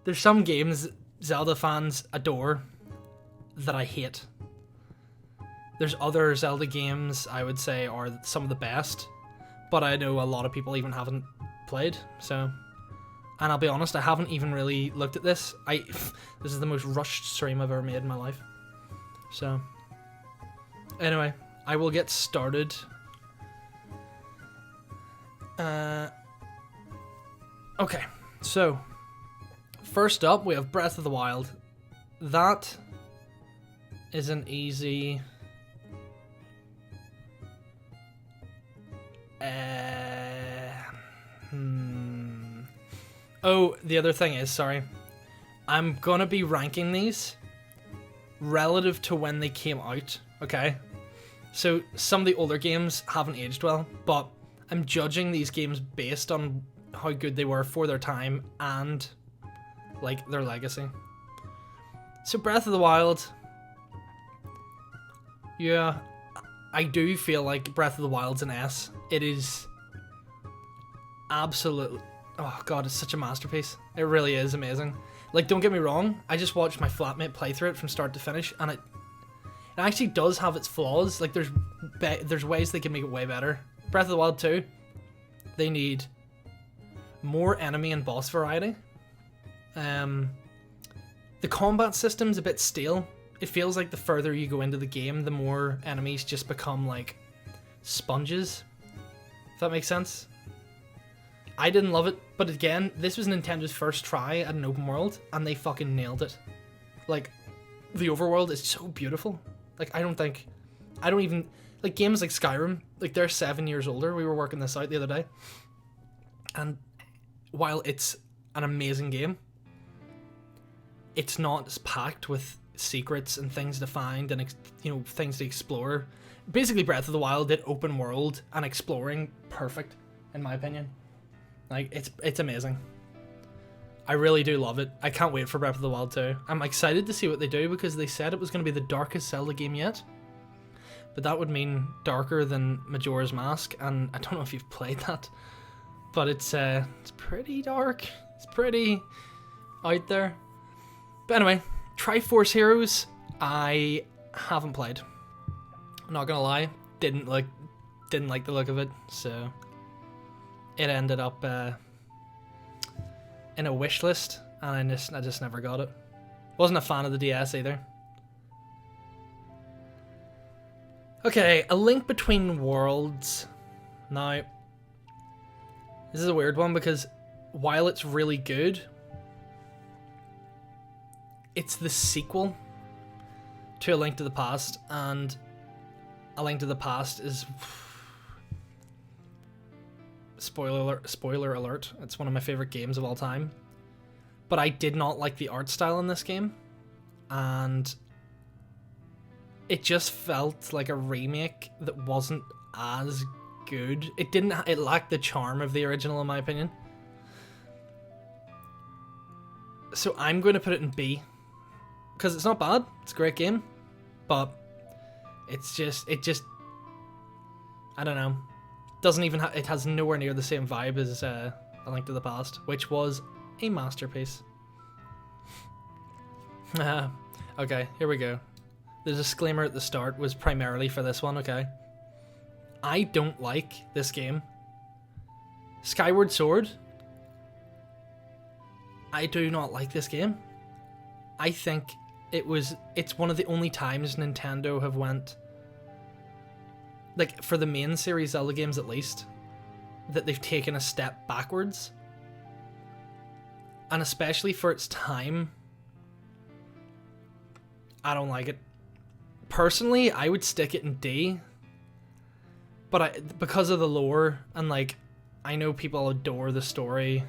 There's some games Zelda fans adore that I hate. There's other Zelda games I would say are some of the best, but I know a lot of people even haven't played, so... And I'll be honest, I haven't even really looked at this. This is the most rushed stream I've ever made in my life. So... Anyway, I will get started. Okay, so... First up, we have Breath of the Wild. That is an easy... Oh, the other thing is, sorry. I'm gonna be ranking these relative to when they came out, okay? So, some of the older games haven't aged well, but I'm judging these games based on how good they were for their time and, like, their legacy. So, Breath of the Wild... Yeah, I do feel like Breath of the Wild's an S. It is absolutely... Oh god, it's such a masterpiece. It really is amazing. Like, don't get me wrong, I just watched my flatmate play through it from start to finish, and it actually does have its flaws. Like, there's ways they can make it way better. Breath of the Wild 2, they need more enemy and boss variety. The combat system's a bit stale. It feels like the further you go into the game, the more enemies just become, like, sponges. If that makes sense. I didn't love it, but again, this was Nintendo's first try at an open world, and they fucking nailed it. Like, the overworld is so beautiful. Like, I don't even, like, games like Skyrim, like, they're 7 years older. We were working this out the other day. And while it's an amazing game, it's not as packed with secrets and things to find and, you know, things to explore. Basically, Breath of the Wild did open world and exploring perfect, in my opinion. Like, it's amazing. I really do love it. I can't wait for Breath of the Wild 2. I'm excited to see what they do because they said it was going to be the darkest Zelda game yet. But that would mean darker than Majora's Mask, and I don't know if you've played that, but it's pretty dark. It's pretty out there. But anyway, Triforce Heroes, I haven't played. I'm not gonna lie, didn't like the look of it, so it ended up in a wish list, and I just never got it. Wasn't a fan of the DS either. Okay, A Link Between Worlds. Now, this is a weird one because while it's really good, it's the sequel to A Link to the Past, and A Link to the Past is... Spoiler alert, it's one of my favorite games of all time. But I did not like the art style in this game, and it just felt like a remake that wasn't as good. It lacked the charm of the original, in my opinion. So I'm going to put it in B, because it's not bad, it's a great game, but it just I don't know, doesn't even it has nowhere near the same vibe as A Link to the Past, which was a masterpiece. Okay, here we go. The disclaimer at the start was primarily for this one, okay? I don't like this game. Skyward Sword, I do not like this game. I think it's one of the only times Nintendo have went, like, for the main series Zelda games at least, that they've taken a step backwards. And especially for its time, I don't like it. Personally, I would stick it in D, but because of the lore, and, like, I know people adore the story,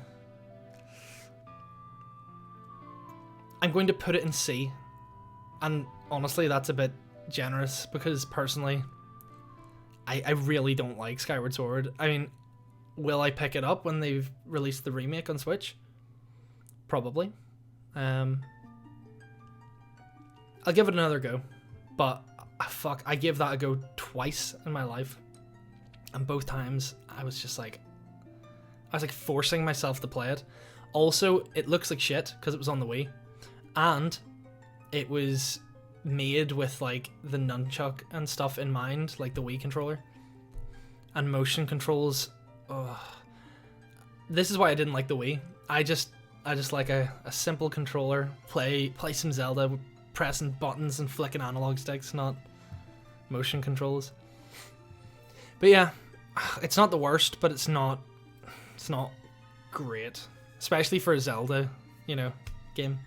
I'm going to put it in C. And honestly, that's a bit generous, because personally, I really don't like Skyward Sword. I mean, will I pick it up when they've released the remake on Switch? Probably. I'll give it another go. But, fuck, I gave that a go twice in my life. And both times, I was like forcing myself to play it. Also, it looks like shit because it was on the Wii, and it was made with like the nunchuck and stuff in mind, like the Wii controller and motion controls. Ugh. This is why I didn't like the Wii. I just like a simple controller, play some Zelda, pressing buttons and flicking analog sticks, not motion controls. But yeah, it's not the worst, but it's not great, especially for a Zelda, game.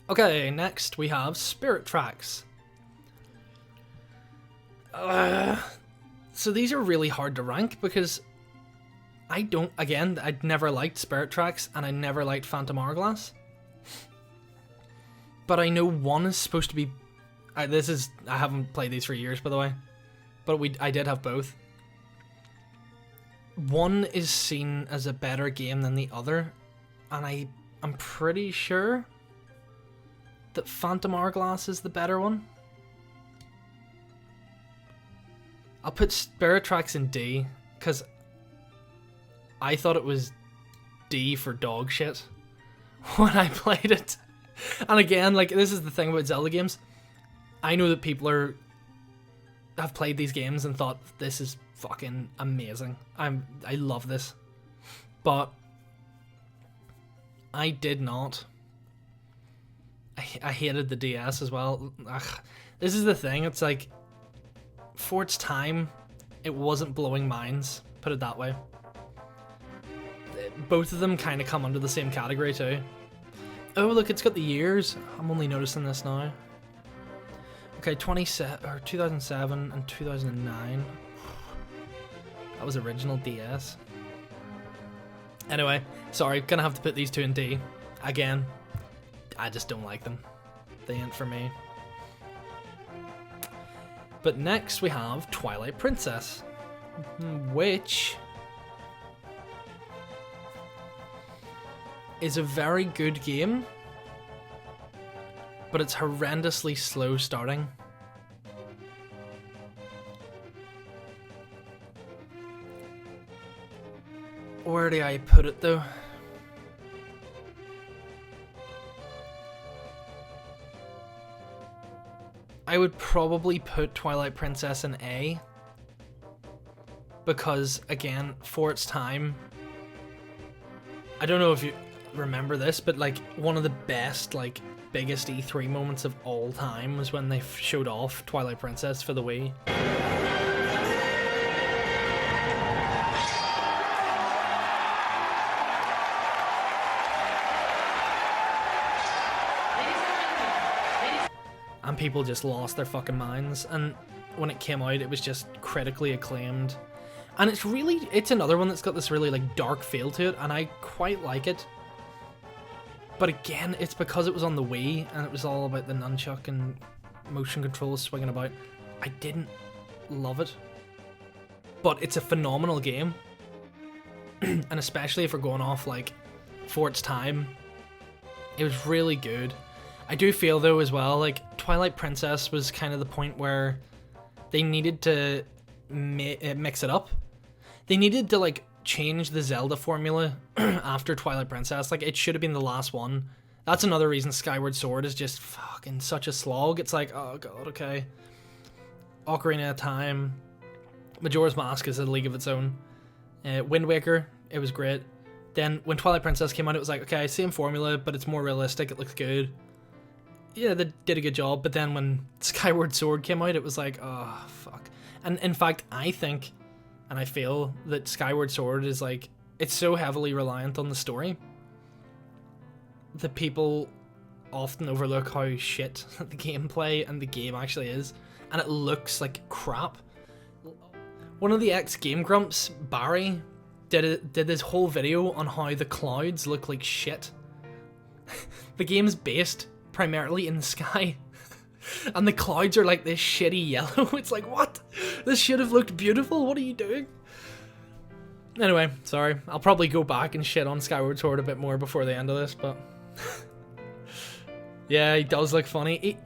Okay, next we have Spirit Tracks. So these are really hard to rank because I'd never liked Spirit Tracks and I never liked Phantom Hourglass. But I know one is supposed to be... I haven't played these for years, by the way. But I did have both. One is seen as a better game than the other. And I'm pretty sure that Phantom Hourglass is the better one. I'll put Spirit Tracks in D, because I thought it was D for dog shit when I played it. And again, like, this is the thing about Zelda games. I know that people have played these games and thought this is fucking amazing. I love this. But I did not. I hated the DS as well. Ugh. This is the thing, it's like, for its time, it wasn't blowing minds, put it that way. Both of them kind of come under the same category too. Oh look, it's got the years. I'm only noticing this now. Okay, 2007 and 2009. That was original DS. Anyway, sorry, gonna have to put these two in D. Again, I just don't like them. They ain't for me. But next we have Twilight Princess, which is a very good game, but it's horrendously slow starting. Where do I put it though? I would probably put Twilight Princess in A, because again, for its time, I don't know if you remember this, but like one of the best, like biggest E3 moments of all time was when they showed off Twilight Princess for the Wii. And people just lost their fucking minds, and when it came out it was just critically acclaimed. And it's another one that's got this really like dark feel to it, and I quite like it. But again, it's because it was on the Wii and it was all about the nunchuck and motion controls swinging about. I didn't love it. But it's a phenomenal game. And especially if we're going off like for its time, it was really good. I do feel though as well, like Twilight Princess was kind of the point where they needed to mix it up. They needed to like change the Zelda formula after Twilight Princess. Like, it should have been the last one. That's another reason Skyward Sword is just fucking such a slog. It's like, oh god, okay. Ocarina of Time. Majora's Mask is a league of its own. Wind Waker, it was great. Then when Twilight Princess came out, it was like, okay, same formula, but it's more realistic, it looks good. Yeah, they did a good job, but then when Skyward Sword came out, it was like, oh, fuck. And in fact, I think, and I feel that Skyward Sword is like, it's so heavily reliant on the story that people often overlook how shit the gameplay and the game actually is, and it looks like crap. One of the ex-Game Grumps, Barry, did this whole video on how the clouds look like shit. The game's based primarily in the sky, and the clouds are like this shitty yellow. It's like, what? This should have looked beautiful. What are you doing? Anyway, sorry. I'll probably go back and shit on Skyward Sword a bit more before the end of this, but yeah, he does look funny.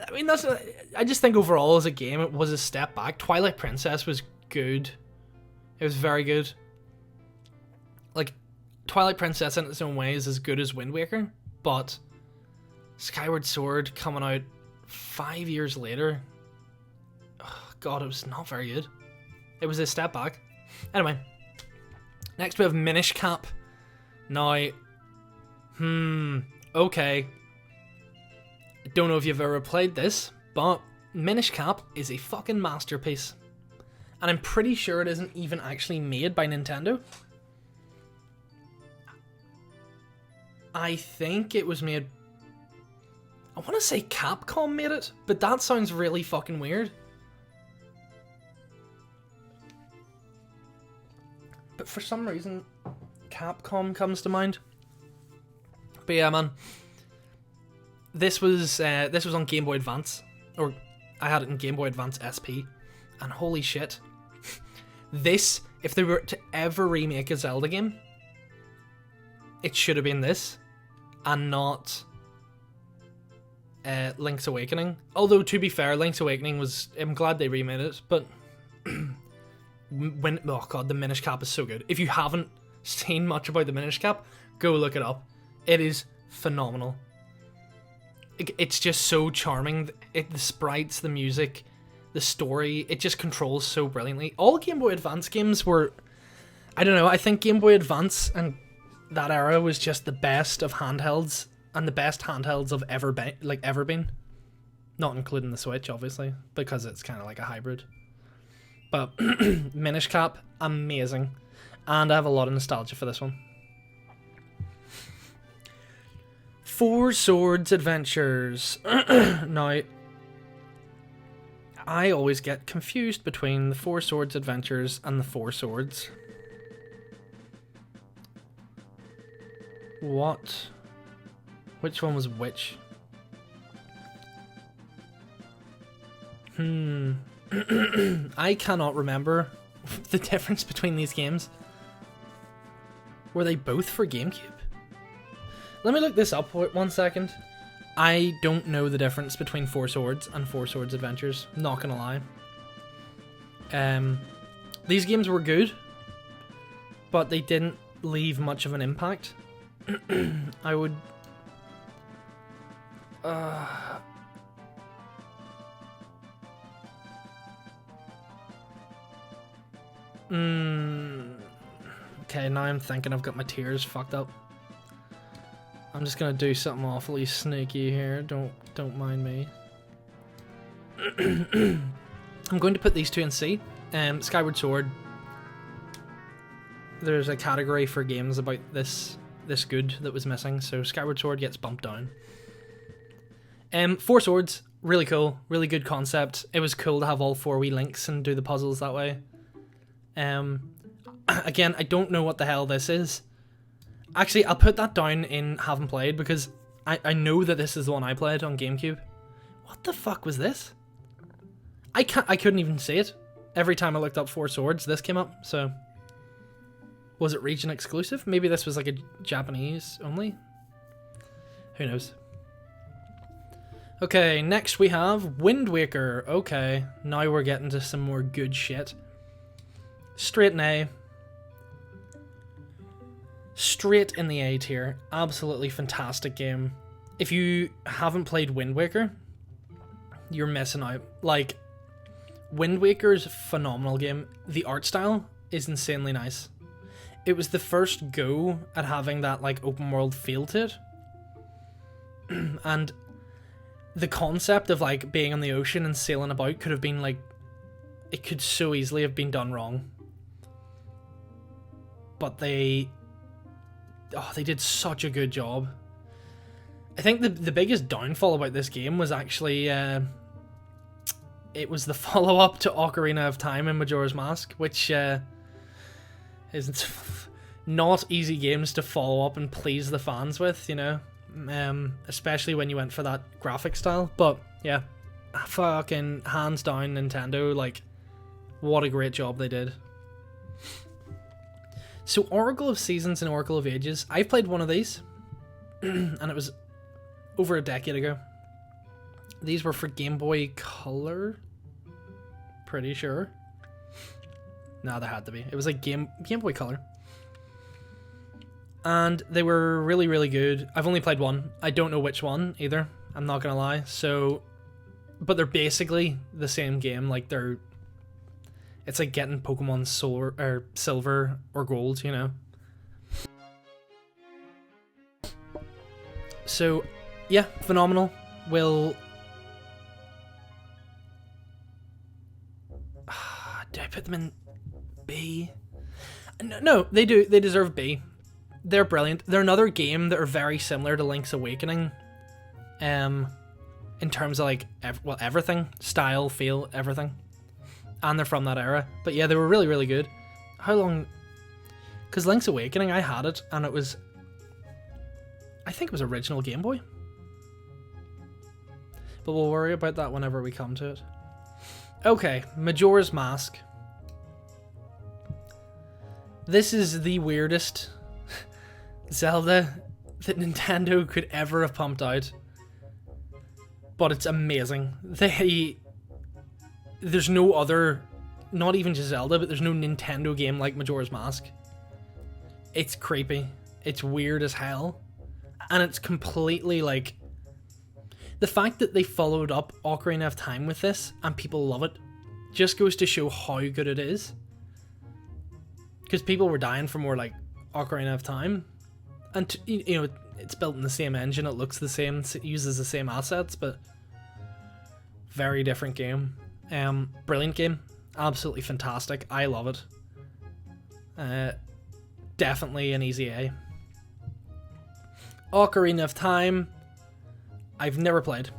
I mean, I just think overall as a game, it was a step back. Twilight Princess was good. It was very good. like, Twilight Princess in its own way is as good as Wind Waker, but Skyward Sword coming out 5 years later, oh god, it was not very good. It was a step back. Anyway, next we have Minish Cap. Now, okay. I don't know if you've ever played this, but Minish Cap is a fucking masterpiece. And I'm pretty sure it isn't even actually made by Nintendo. I think it was made... I want to say Capcom made it, but that sounds really fucking weird. But for some reason, Capcom comes to mind. But yeah, man. This was on Game Boy Advance. Or, I had it in Game Boy Advance SP. And holy shit. This, if they were to ever remake a Zelda game, it should have been this. And not Lynx Awakening. Although, to be fair, Lynx Awakening was... I'm glad they remade it, but... oh god, the Minish Cap is so good. If you haven't seen much about the Minish Cap, go look it up. It is phenomenal. It's just so charming. The sprites, the music, the story, it just controls so brilliantly. All Game Boy Advance games were... I don't know, I think Game Boy Advance and that era was just the best of handhelds, and the best handhelds of ever been. Not including the Switch, obviously, because it's kind of like a hybrid. But Minish Cap, amazing. And I have a lot of nostalgia for this one. Four Swords Adventures. Now, I always get confused between the Four Swords Adventures and the Four Swords. What? Which one was which? I cannot remember the difference between these games. Were they both for GameCube? Let me look this up 1 second. I don't know the difference between Four Swords and Four Swords Adventures, not gonna lie. These games were good, but they didn't leave much of an impact. I would... Okay, now I'm thinking I've got my tears fucked up. I'm just gonna do something awfully sneaky here. Don't mind me. I'm going to put these two in C. Skyward Sword. There's a category for games about this good that was missing, so Skyward Sword gets bumped down. Four Swords, really cool, really good concept. It was cool to have all four wee links and do the puzzles that way. Again, I don't know what the hell this is. Actually, I'll put that down in haven't played, because I know that this is the one I played on GameCube. What the fuck was this? I couldn't even see it. Every time I looked up Four Swords, this came up, so... Was it region exclusive? Maybe this was like a Japanese only? Who knows? Okay, next we have Wind Waker. Okay, now we're getting to some more good shit. Straight in A. Straight in the A tier. Absolutely fantastic game. If you haven't played Wind Waker, you're missing out. Like, Wind Waker's a phenomenal game. The art style is insanely nice. It was the first go at having that, like, open world feel to it. And the concept of, like, being on the ocean and sailing about could have been, like... It could so easily have been done wrong. But they did such a good job. I think the biggest downfall about this game was actually... it was the follow-up to Ocarina of Time and Majora's Mask, which... isn't not easy games to follow up and please the fans with, you know, especially when you went for that graphic style. But yeah, fucking hands down Nintendo, like, what a great job they did. So Oracle of Seasons and Oracle of Ages, I've played one of these, and it was over a decade ago. These were for Game Boy Color, pretty sure. No, there had to be. It was like Game Boy Color. And they were really, really good. I've only played one. I don't know which one either. I'm not gonna lie. So, but they're basically the same game. Like it's like getting Pokemon Silver or Gold, you know. So, yeah, phenomenal. Do I put them in B? No, they do. They deserve B. They're brilliant. They're another game that are very similar to Link's Awakening. In terms of like, everything. Style, feel, everything. And they're from that era. But yeah, they were really, really good. How long? Because Link's Awakening, I had it, and it was... I think it was original Game Boy. But we'll worry about that whenever we come to it. Okay, Majora's Mask. This is the weirdest Zelda that Nintendo could ever have pumped out. But it's amazing. There's no other, not even just Zelda, but there's no Nintendo game like Majora's Mask. It's creepy. It's weird as hell. And it's completely like... The fact that they followed up Ocarina of Time with this, and people love it, just goes to show how good it is. Because people were dying for more like Ocarina of Time. And, you know, it's built in the same engine, it looks the same, it uses the same assets, but... Very different game. Brilliant game. Absolutely fantastic. I love it. Definitely an easy A. Ocarina of Time, I've never played.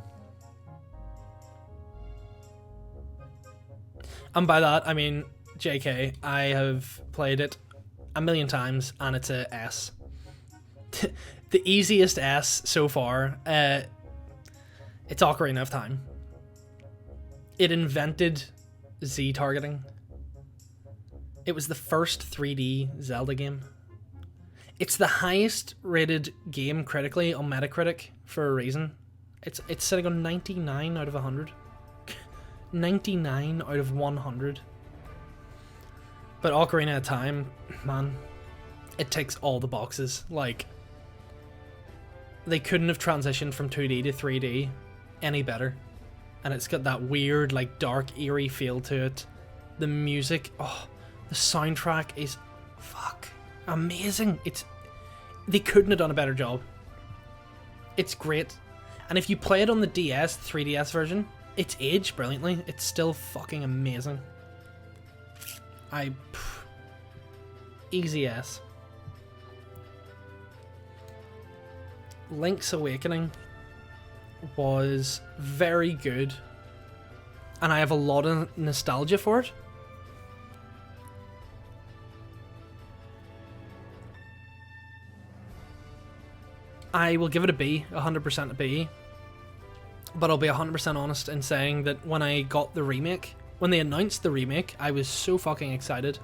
And by that, I mean, JK, I have played it a million times, and it's a S. The easiest S so far. It's Ocarina of Time. It invented Z targeting. It was the first 3D Zelda game. It's the highest rated game critically on Metacritic for a reason. It's sitting on 99 out of 100. 99 out of 100. But Ocarina of Time, man, it ticks all the boxes. Like, they couldn't have transitioned from 2D to 3D any better. And it's got that weird, like, dark, eerie feel to it. The music, oh, the soundtrack is, fuck, amazing. They couldn't have done a better job. It's great. And if you play it on the DS, 3DS version, it's aged brilliantly. It's still fucking amazing. Easy S. Link's Awakening was very good, and I have a lot of nostalgia for it. I will give it a B, 100% a B, but I'll be 100% honest in saying that when I got the remake, when they announced the remake, I was so fucking excited,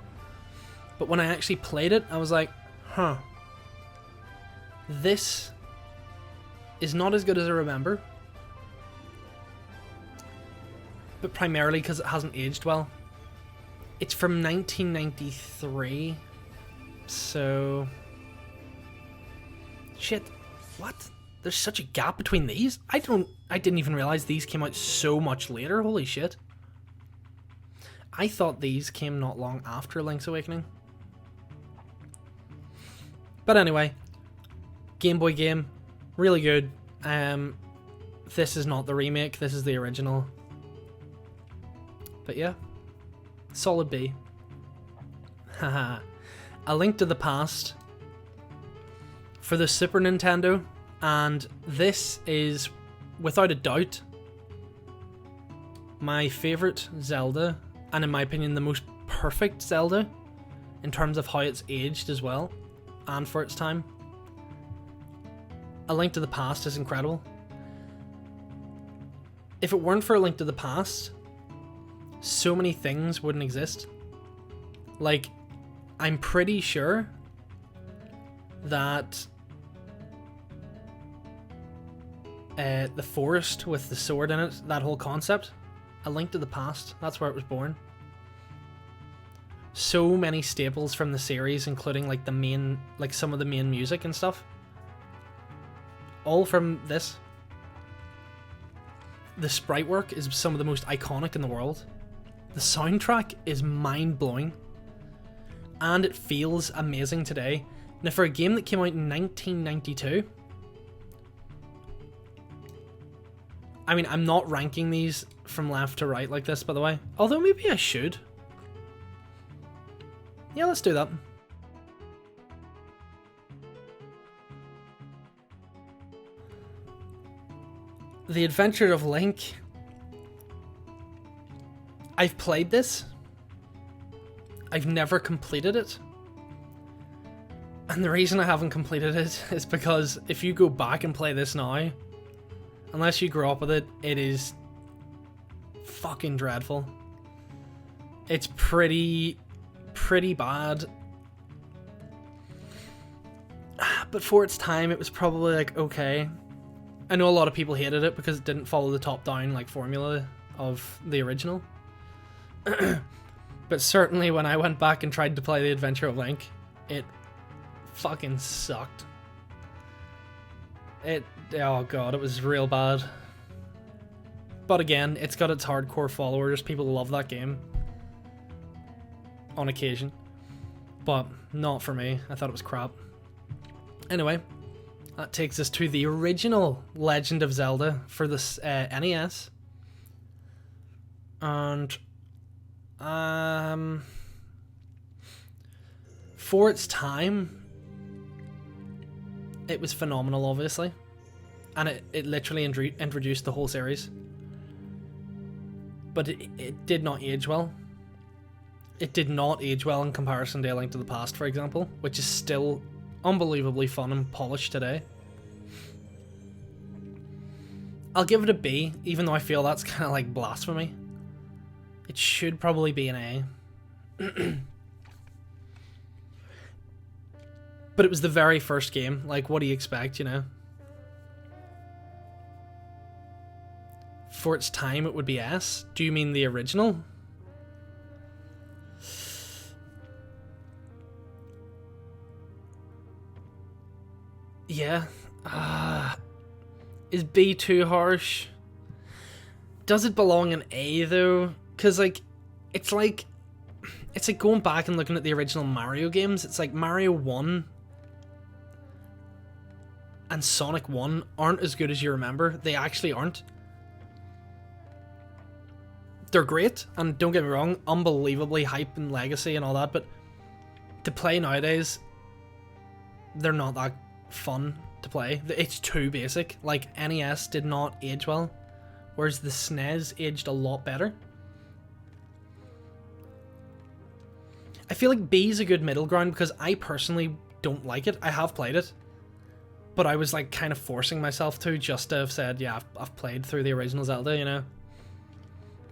but when I actually played it, I was like, huh, this is not as good as I remember. But primarily because it hasn't aged well. It's from 1993. So... Shit. What? There's such a gap between these? I didn't even realize these came out so much later. Holy shit. I thought these came not long after Link's Awakening. But anyway. Game Boy game. Really good. This is not the remake. This is the original. But yeah, solid B. Haha. A Link to the Past for the Super Nintendo, and this is, without a doubt, my favourite Zelda, and in my opinion the most perfect Zelda in terms of how it's aged as well, and for its time. A Link to the Past is incredible. If it weren't for A Link to the Past, so many things wouldn't exist. Like, I'm pretty sure that the forest with the sword in it, that whole concept, A Link to the Past, that's where it was born. so many staples from the series, including like the main, like some of the main music and stuff. All from this. The sprite work is some of the most iconic in the world. The soundtrack is mind-blowing. And it feels amazing today. Now for a game that came out in 1992, I mean, I'm not ranking these from left to right like this, by the way. Although maybe I should. Yeah, let's do that. The Adventure of Link. I've played this. I've never completed it. And the reason I haven't completed it is because if you go back and play this now, unless you grew up with it, it is fucking dreadful. It's pretty bad. But for its time, it was probably like, okay. I know a lot of people hated it because it didn't follow the top-down like formula of the original. But certainly when I went back and tried to play The Adventure of Link, it fucking sucked. Oh god, it was real bad. But again, it's got its hardcore followers. People love that game. On occasion. But not for me. I thought it was crap. Anyway, that takes us to the original Legend of Zelda for the NES. And for its time, it was phenomenal, obviously. And it literally introduced the whole series. But it did not age well. It did not age well in comparison to A Link to the Past, for example, which is still unbelievably fun and polished today. I'll give it a B, even though I feel that's kind of like blasphemy. It should probably be an A. But it was the very first game. Like, what do you expect, you know? For its time, it would be S. Do you mean the original? Yeah. Is B too harsh? Does it belong in A though? Because it's like going back and looking at the original Mario games. It's like Mario 1 and Sonic 1 aren't as good as you remember. They actually aren't. They're great, and don't get me wrong, unbelievably hype and legacy and all that, but to play nowadays, they're not that fun to play. It's too basic. Like, NES did not age well, whereas the SNES aged a lot better. I feel like B is a good middle ground because I personally don't like it. I have played it, but I was like kind of forcing myself to just to have said, yeah, I've played through the original Zelda, you know?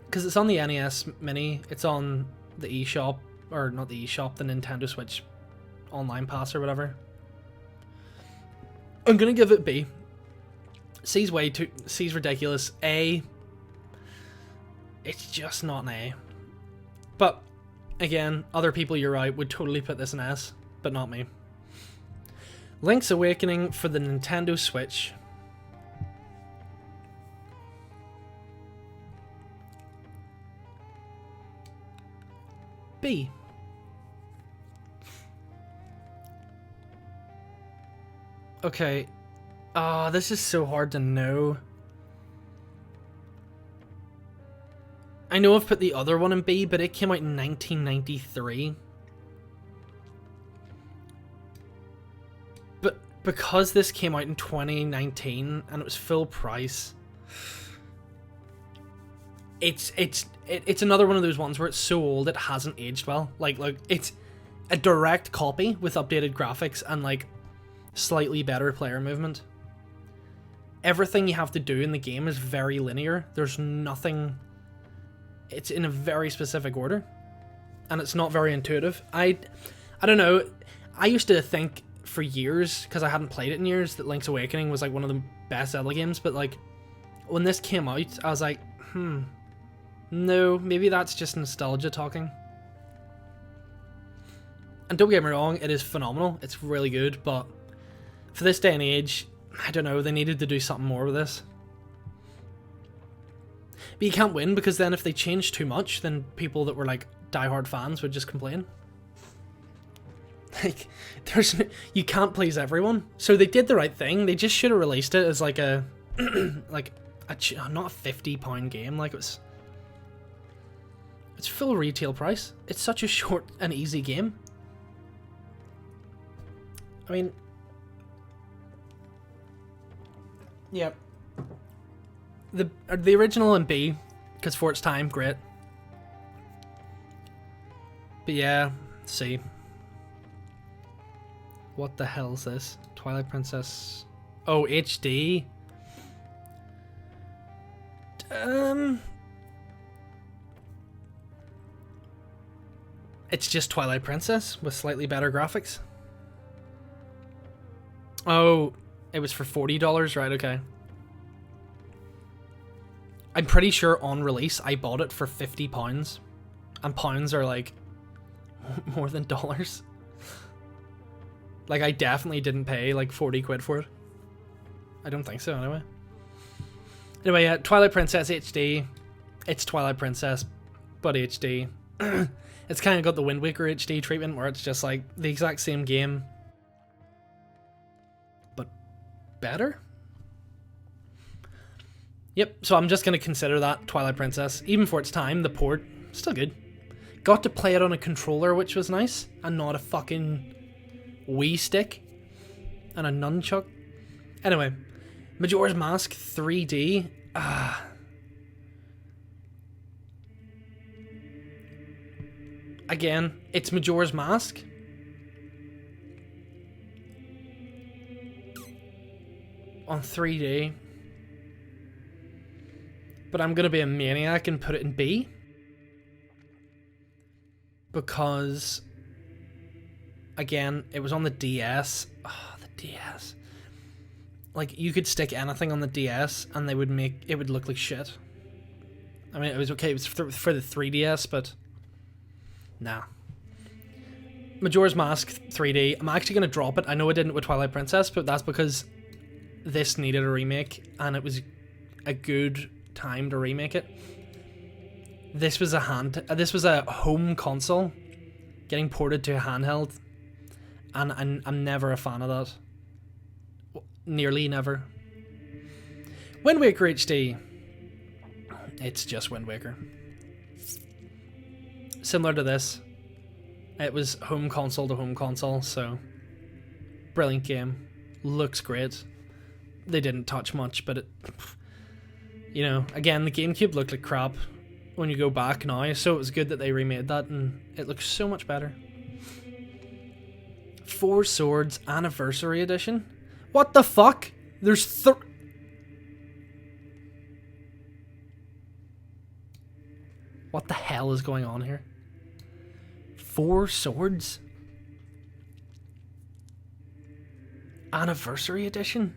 Because it's on the NES Mini, it's on the eShop, or not the eShop, the Nintendo Switch Online Pass or whatever. I'm gonna give it B. C's ridiculous. A, it's just not an A. But again, other people, you're right, would totally put this in S, but not me. Lynx Awakening for the Nintendo Switch. B. Okay. This is so hard to know. I know I've put the other one in B, but it came out in 1993. But because this came out in 2019 and it was full price, it's another one of those ones where it's so old it hasn't aged well. Like it's a direct copy with updated graphics and like slightly better player movement. Everything you have to do in the game is very linear. There's nothing. It's in a very specific order, and it's not very intuitive. I don't know. I used to think for years, because I hadn't played it in years, that Link's Awakening was like one of the best Zelda games. But like when this came out, I was like, no, maybe that's just nostalgia talking. And don't get me wrong, it is phenomenal. It's really good, but for this day and age, I don't know, they needed to do something more with this. But you can't win, because then if they change too much, then people that were like diehard fans would just complain. Like, you can't please everyone. So they did the right thing. They just should have released it as like a, not a £50 game. Like it's full retail price. It's such a short and easy game. I mean, yeah. The original in B, because for its time, great. But yeah, C. What the hell is this? Twilight Princess. Oh, HD. It's just Twilight Princess with slightly better graphics. Oh, it was for $40, right? Okay. I'm pretty sure on release I bought it for £50, and pounds are like more than dollars. Like, I definitely didn't pay like 40 quid for it. I don't think so, anyway. Anyway, yeah, Twilight Princess HD. It's Twilight Princess, but HD. It's kind of got the Wind Waker HD treatment, where it's just like the exact same game, but better? Yep, so I'm just going to consider that Twilight Princess. Even for its time, the port, still good. Got to play it on a controller, which was nice, and not a fucking Wii stick and a nunchuck. Anyway, Majora's Mask 3D. Again, it's Majora's Mask. On 3D. But I'm gonna be a maniac and put it in B. Because, again, it was on the DS. Oh, the DS. Like, you could stick anything on the DS and they would make it would look like shit. I mean, it was okay, it was for the 3DS, but nah. Majora's Mask 3D. I'm actually gonna drop it. I know I didn't with Twilight Princess, but that's because this needed a remake and it was a good time to remake it. This was a home console getting ported to a handheld, and I'm never a fan of that. Nearly never. Wind Waker HD. It's just Wind Waker. Similar to this. It was home console to home console, so brilliant game. Looks great. They didn't touch much, but it, you know, again, the GameCube looked like crap when you go back now, so it was good that they remade that, and it looks so much better. Four Swords Anniversary Edition? What the fuck? There's what the hell is going on here? Four Swords Anniversary Edition?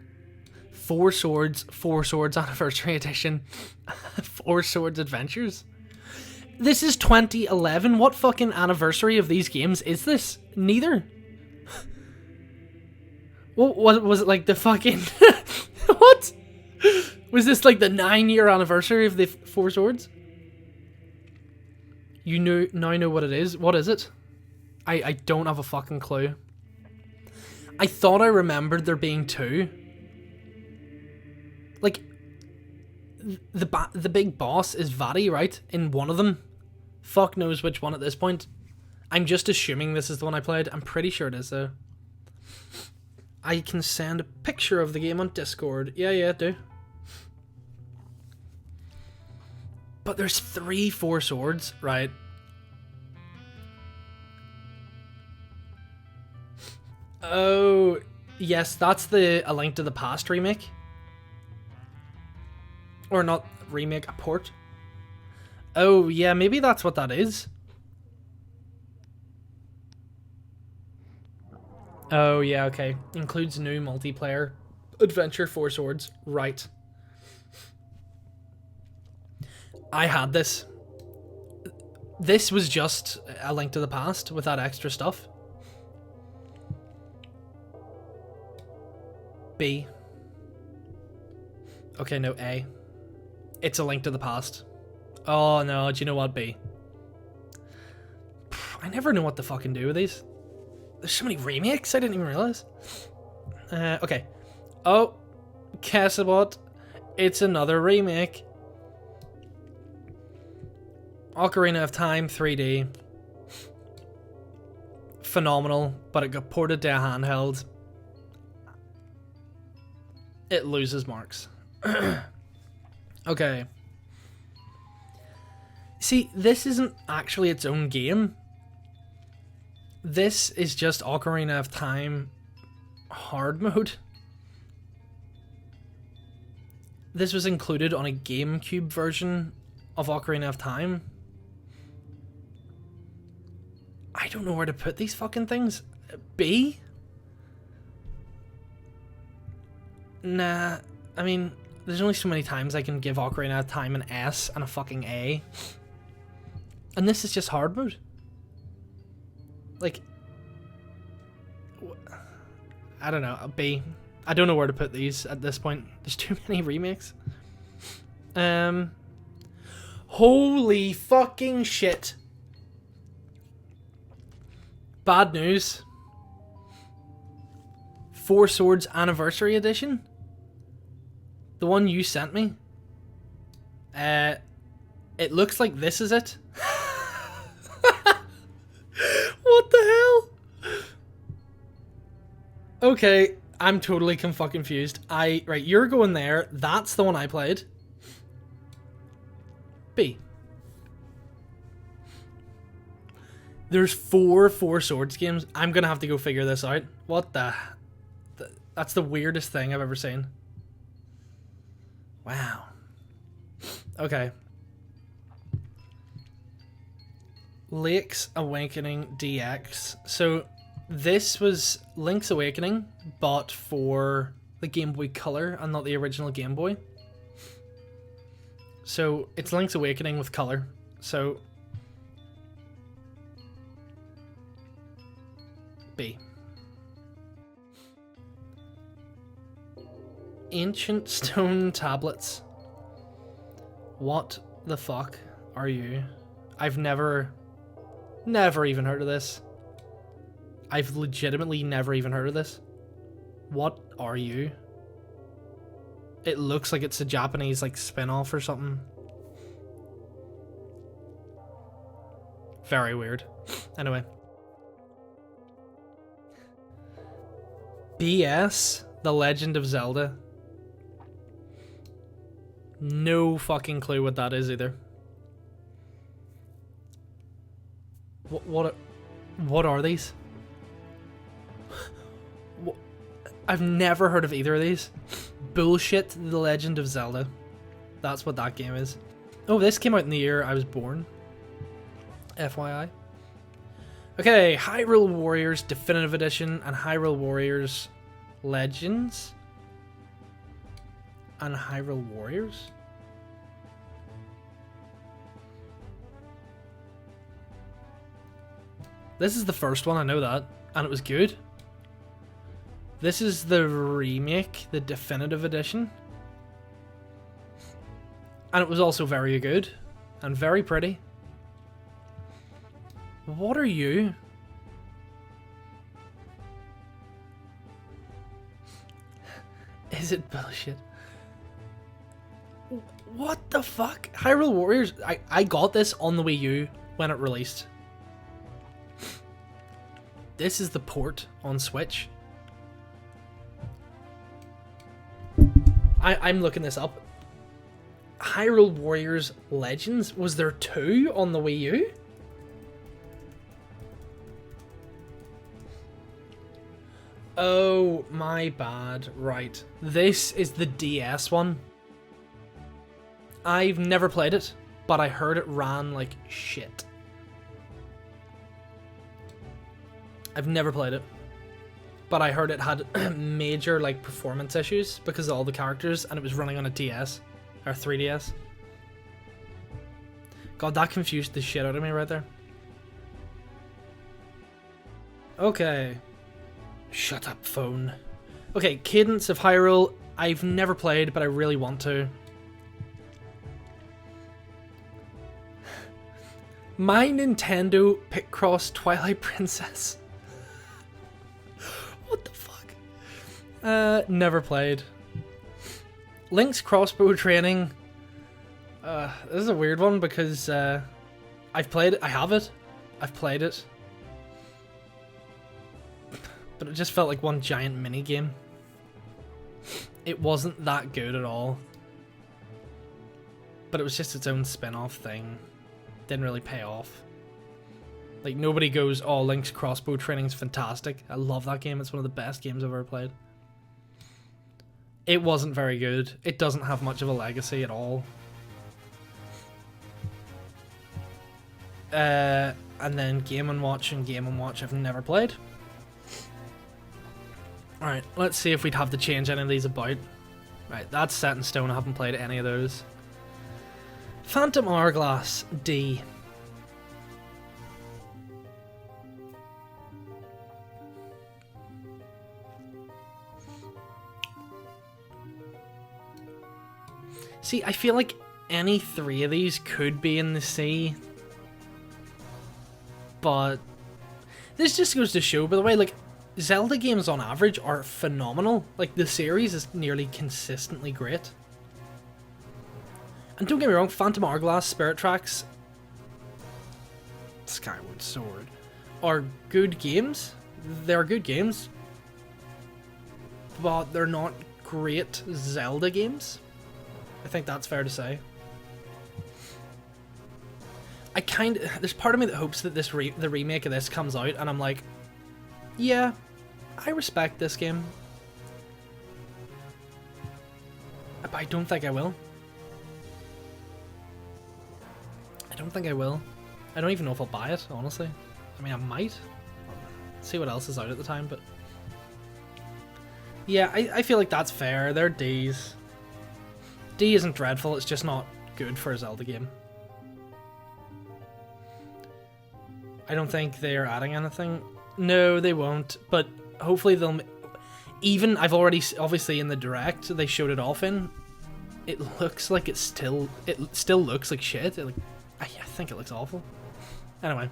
Four Swords Anniversary Edition. Four Swords Adventures. This is 2011. What fucking anniversary of these games is this? Neither. What was it, like the fucking what? Was this like the 9-year anniversary of the Four Swords? You now know what it is. What is it? I don't have a fucking clue. I thought I remembered there being two. Like, the big boss is Vati, right? In one of them. Fuck knows which one at this point. I'm just assuming this is the one I played. I'm pretty sure it is, though. I can send a picture of the game on Discord. Yeah, do. But there's 3 Four Swords, right? Oh, yes, that's the A Link to the Past remake. Or not remake, a port. Oh, yeah, maybe that's what that is. Oh, yeah, okay. Includes new multiplayer adventure Four Swords. Right. I had this. This was just A Link to the Past with that extra stuff. B. Okay, no, A. It's A Link to the Past. Oh no, do you know what, B? I never know what to fucking do with these. There's so many remakes, I didn't even realize. Okay. Oh, guess what? It's another remake. Ocarina of Time 3D. Phenomenal, but it got ported to a handheld. It loses marks. Okay. See, this isn't actually its own game. This is just Ocarina of Time hard mode. This was included on a GameCube version of Ocarina of Time. I don't know where to put these fucking things. B? Nah, I mean, there's only so many times I can give Ocarina of Time an S and a fucking A. And this is just hard mode. Like, I don't know, a B. I don't know where to put these at this point. There's too many remakes. Holy fucking shit. Bad news. Four Swords Anniversary Edition. The one you sent me. It looks like this is it. What the hell? Okay, I'm totally fucking confused. Right, you're going there. That's the one I played. B. There's four Swords games. I'm gonna have to go figure this out. What the... That's the weirdest thing I've ever seen. Wow. Okay. Lynx Awakening DX. So this was Lynx Awakening, but for the Game Boy Color and not the original Game Boy. So it's Lynx Awakening with color. So B. Ancient stone tablets. What the fuck are you? I've never even heard of this. I've legitimately never even heard of this. What are you? It looks like it's a Japanese like spin-off or something. Very weird. Anyway. BS, The Legend of Zelda. No fucking clue what that is either. What are these? I've never heard of either of these. Bullshit, The Legend of Zelda. That's what that game is. Oh, this came out in the year I was born. FYI. Okay, Hyrule Warriors Definitive Edition and Hyrule Warriors Legends. And Hyrule Warriors? This is the first one, I know that. And it was good. This is the remake, the Definitive Edition. And it was also very good. And very pretty. What are you? Is it bullshit? What the fuck? Hyrule Warriors? I got this on the Wii U when it released. This is the port on Switch. I'm looking this up. Hyrule Warriors Legends? Was there 2 on the Wii U? Oh, my bad. Right. This is the DS one. I've never played it, but I heard it ran like shit. I've never played it, but I heard it had major like performance issues because of all the characters, and it was running on a DS or 3DS. God, that confused the shit out of me right there. Okay. Shut up, phone. Okay, Cadence of Hyrule. I've never played, but I really want to. My Nintendo Picross Twilight Princess. What the fuck? Never played. Lynx Crossbow Training. This is a weird one because I've played it. I have it. I've played it. But it just felt like one giant mini game. It wasn't that good at all. But it was just its own spin-off thing. Didn't really pay off. Like, nobody goes, oh, Link's Crossbow Training is fantastic. I love that game. It's one of the best games I've ever played. It wasn't very good. It doesn't have much of a legacy at all. And then Game & Watch and Game & Watch I've never played. Alright, let's see if we'd have to change any of these about. Right, that's set in stone. I haven't played any of those. Phantom Hourglass D. See, I feel like any three of these could be in the C. But this just goes to show, by the way, like, Zelda games on average are phenomenal. Like, the series is nearly consistently great. And don't get me wrong, Phantom Hourglass, Spirit Tracks, Skyward Sword are good games. They're good games. But they're not great Zelda games. I think that's fair to say. There's part of me that hopes that the remake of this comes out, and I'm like, yeah, I respect this game. But I don't think I will. I don't think I will. I don't even know if I'll buy it, honestly. I mean, I might. See what else is out at the time, but... yeah, I feel like that's fair. They're Ds. D isn't dreadful, it's just not good for a Zelda game. I don't think they're adding anything. No, they won't, but hopefully they'll... even, I've already, obviously in the Direct, they showed it off in, it looks like it still looks like shit. I think it looks awful. Anyway.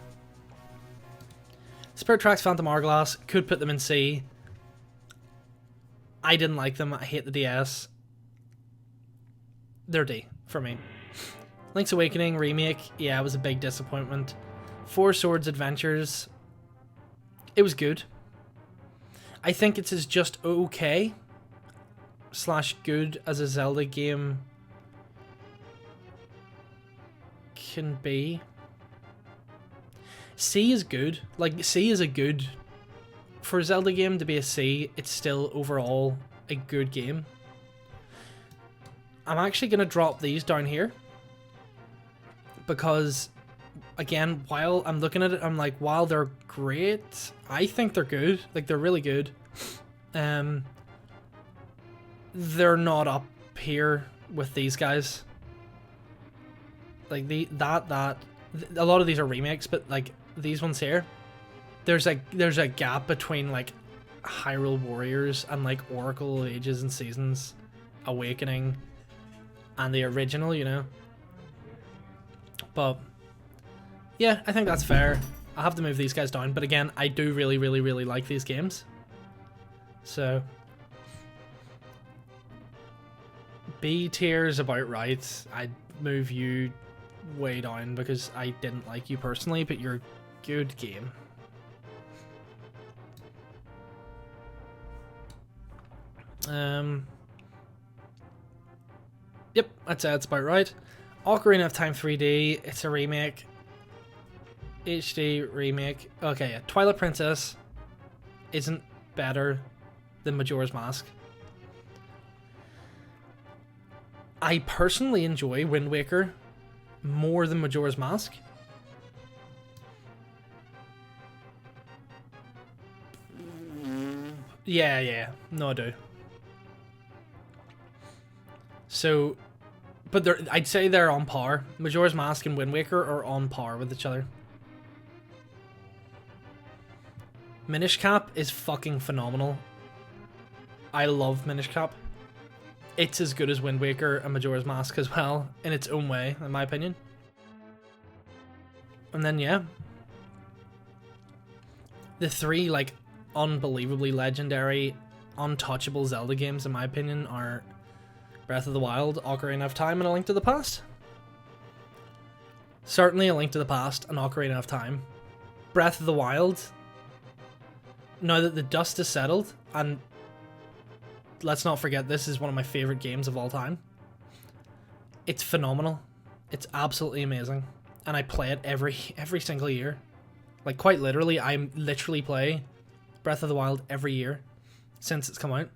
Spirit Tracks, Phantom Hourglass, could put them in C. I didn't like them, I hate the DS. They're D, for me. Lynx Awakening remake, yeah, it was a big disappointment. Four Swords Adventures, it was good. I think it's as just okay / good as a Zelda game can be. C is good. Like, C is a good... for a Zelda game to be a C, it's still overall a good game. I'm actually going to drop these down here. Because... again, while I'm looking at it, I'm like, while they're great, I think they're good. Like, they're really good. They're not up here with these guys. Like, a lot of these are remakes, but, like, these ones here, there's a gap between, like, Hyrule Warriors and, like, Oracle Ages and Seasons Awakening and the original, you know? But... yeah, I think that's fair. I'll have to move these guys down, but again, I do really, really, really like these games. So... B tier's about right. I'd move you way down because I didn't like you personally, but you're a good game. Yep, I'd say that's about right. Ocarina of Time 3D, it's a remake. HD remake. Okay, yeah. Twilight Princess isn't better than Majora's Mask. I personally enjoy Wind Waker more than Majora's Mask. Yeah. No, I do. So, but I'd say they're on par. Majora's Mask and Wind Waker are on par with each other. Minish Cap is fucking phenomenal. I love Minish Cap. It's as good as Wind Waker and Majora's Mask as well, in its own way, in my opinion. And then, yeah. The three, like, unbelievably legendary, untouchable Zelda games, in my opinion, are Breath of the Wild, Ocarina of Time, and A Link to the Past. Certainly A Link to the Past and Ocarina of Time. Breath of the Wild, now that the dust is settled, and let's not forget this is one of my favourite games of all time. It's phenomenal. It's absolutely amazing. And I play it every single year. Like, quite literally, I literally play Breath of the Wild every year since it's come out.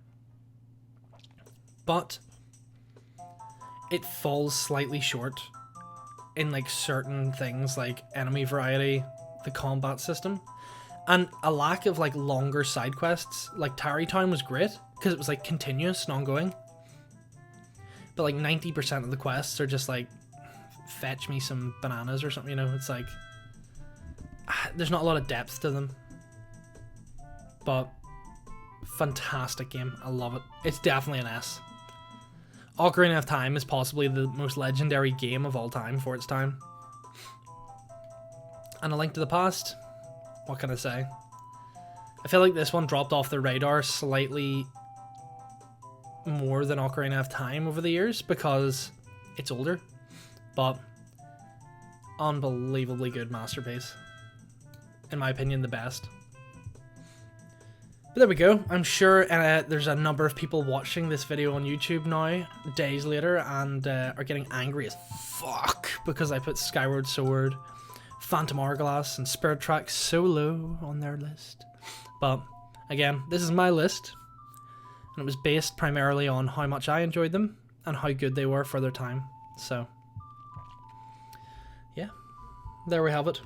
But it falls slightly short in, like, certain things, like enemy variety, the combat system, and a lack of, like, longer side quests. Like, Tarry Town was great because it was, like, continuous and ongoing, but like 90% of the quests are just like, fetch me some bananas or something, you know. It's like, there's not a lot of depth to them, but fantastic game. I love it. It's definitely an S. Ocarina of Time is possibly the most legendary game of all time for its time. And A Link to the Past, what can I say? I feel like this one dropped off the radar slightly more than Ocarina of Time over the years because it's older, but unbelievably good masterpiece. In my opinion, the best. But there we go. I'm sure there's a number of people watching this video on YouTube now, days later, and are getting angry as fuck because I put Skyward Sword, Phantom Hourglass, and Spirit Tracks so low on their list. But again, this is my list, and it was based primarily on how much I enjoyed them and how good they were for their time. So, yeah, there we have it.